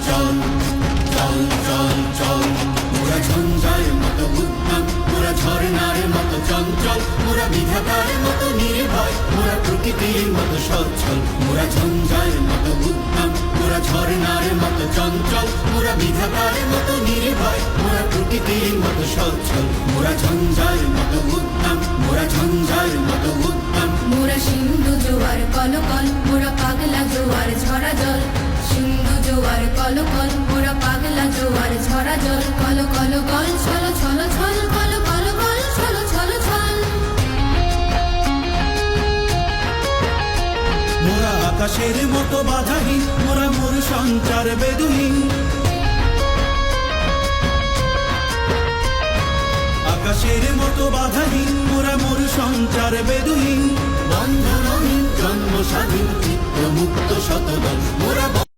চল চল চল চল মোরা ঝঞ্ঝার মতো উদ্যম, মোরা ঝর্ণার মতো চঞ্চল, মোরা বিধাতার মতো নির্ভয়, মোরা প্রকৃতির মতো সচ্ছল। মোরা ঝঞ্ঝার মতো উদ্যম, মোরা ঝর্ণার মতো চঞ্চল, মোরা বিধাতার মতো নির্ভয়, মোরা প্রকৃতির মতো সচ্ছল। মোরা ঝঞ্ঝার মতো উদ্যম, মোরা ঝঞ্ঝার মতো উদ্যম। মোরা সিন্ধু জোয়ার কলকল, মোরা পাগলা জোয়ার ঝরা জল। সিন্ধু জোয়ার কলকল, মোরা পাগলা জোয়ার ঝরা জল। কল কল গল ছল ছল ছল, কল কল গল ছল ছল ছল। মোরা আকাশের মতো বাধাহীন, মোরা মোর সঞ্চার বেদুহীন। আকাশের মতো বাধাহীন, মোরা মোর সঞ্চার বেদুহীন। বন্ধনহীন জন্ম স্বাধীন চিত্ত মুক্ত শতদল মোরা।